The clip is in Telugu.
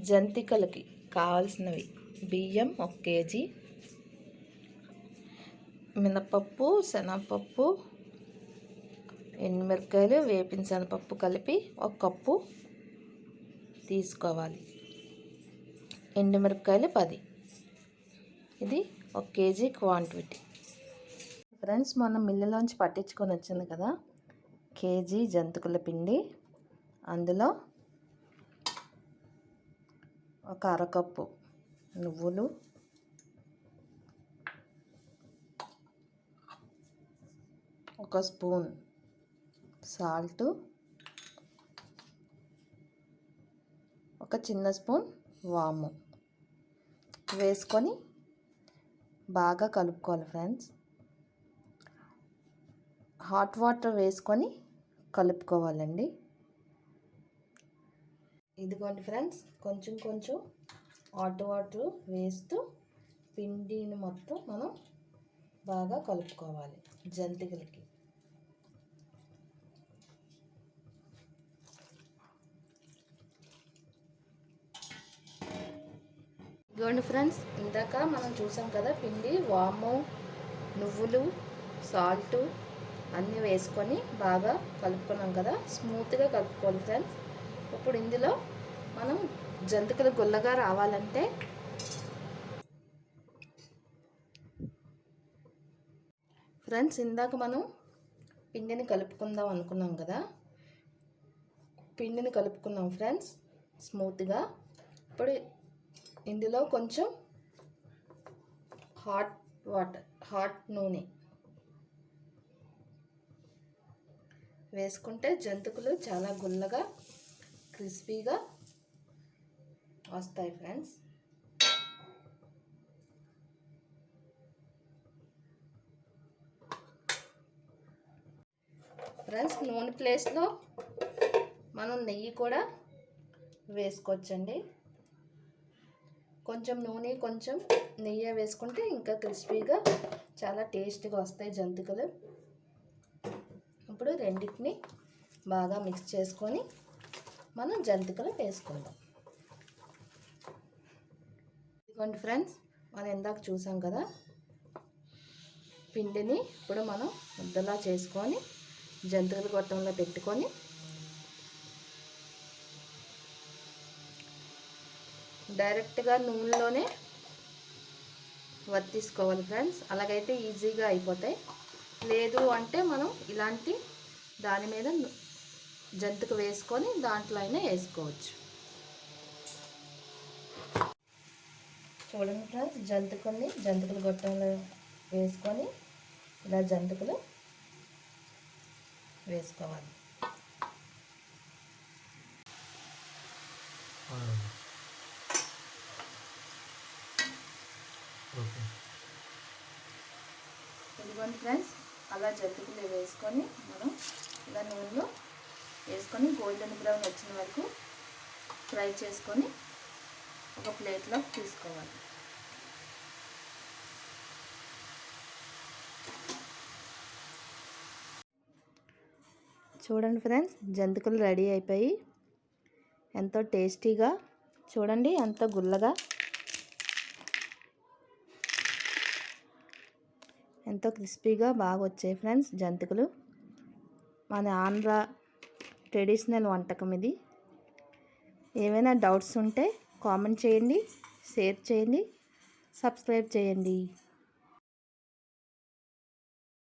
జంతికలకి కావాల్సినవి బియ్యం 1 కేజీ, మినపప్పు, శనగపప్పు, ఎండుమిరపకాయలు, వేపిన శనగపప్పు కలిపి 1 కప్పు తీసుకోవాలి. ఎండుమిరపకాయలు 10. ఇది 1 కేజీ క్వాంటిటీ. ఫ్రెండ్స్, మనం మిల్లులోంచి పట్టించుకొని వచ్చింది కదా కేజీ జంతికల పిండి. అందులో ఒక అరకప్పు నువ్వులు, ఒక స్పూన్ సాల్ట్, ఒక చిన్న స్పూన్ వాము వేసుకొని బాగా కలుపుకోవాలి ఫ్రెండ్స్. హాట్ వాటర్ వేసుకొని కలుపుకోవాలండి. ఇదిగోండి ఫ్రెండ్స్, కొంచెం కొంచెం హాట్ వాటర్ వేస్తూ పిండిని మొత్తం మనం బాగా కలుపుకోవాలి జంతికలకి. ఇదిగోండి ఫ్రెండ్స్, ఇందాక మనం చూసాం కదా పిండి, వాము, నువ్వులు, సాల్ట్ అన్నీ వేసుకొని బాగా కలుపుకున్నాం కదా. స్మూత్గా కలుపుకోవాలి ఫ్రెండ్స్. ఇప్పుడు ఇందులో మనం జంతికలు గుల్లగా రావాలంటే ఫ్రెండ్స్, ఇందాక మనం పిండిని కలుపుకుందాం అనుకున్నాం కదా, పిండిని కలుపుకున్నాం ఫ్రెండ్స్ స్మూత్గా. ఇప్పుడు ఇందులో కొంచెం హాట్ నూనె వేసుకుంటే జంతికలు చాలా గుల్లగా క్రిస్పీగా వస్తాయి ఫ్రెండ్స్. నూనె ప్లేస్లో మనం నెయ్యి కూడా వేసుకోవచ్చండి. కొంచెం నూనె కొంచెం నెయ్యి వేసుకుంటే ఇంకా క్రిస్పీగా చాలా టేస్టీగా వస్తాయి జంతికలు. ఇప్పుడు రెండింటిని బాగా మిక్స్ చేసుకొని మనం జంతికలు వేసుకుందాం. ఇదిగోండి ఫ్రెండ్స్, మనం ఇందాక చూసాం కదా పిండిని. ఇప్పుడు మనం ముద్దలా చేసుకొని జంతికల గొట్టంలో పెట్టుకొని డైరెక్ట్గా నూనెలోనే వత్తిసుకోవాలి ఫ్రెండ్స్. అలాగైతే ఈజీగా అయిపోతాయి. లేదు అంటే మనం ఇలాంటి దాని మీద జంతిక వేసుకొని దాంట్లో అయినా వేసుకోవచ్చు. చూడండి ఫ్రెండ్స్, జంతికల గొట్టంలో వేసుకొని ఇలా జంతికలు వేసుకోవాలి. ఇదిగోండి ఫ్రెండ్స్, అలా జంతికలు వేసుకొని మనం ఇలా నూనెలో వేసుకొని గోల్డెన్ బ్రౌన్ వచ్చిన వరకు ఫ్రై చేసుకొని ఒక ప్లేట్లో తీసుకోవాలి. చూడండి ఫ్రెండ్స్, జంతికలు రెడీ అయిపోయి ఎంతో టేస్టీగా, చూడండి ఎంతో గుల్లగా, ఎంతో క్రిస్పీగా బాగా వచ్చాయి ఫ్రెండ్స్ జంతికలు. మన ఆంధ్ర ట్రెడిషనల్ వంటకం ఇది. ఏమైనా డౌట్స్ ఉంటే కామెంట్ చేయండి, షేర్ చేయండి, సబ్స్క్రైబ్ చేయండి.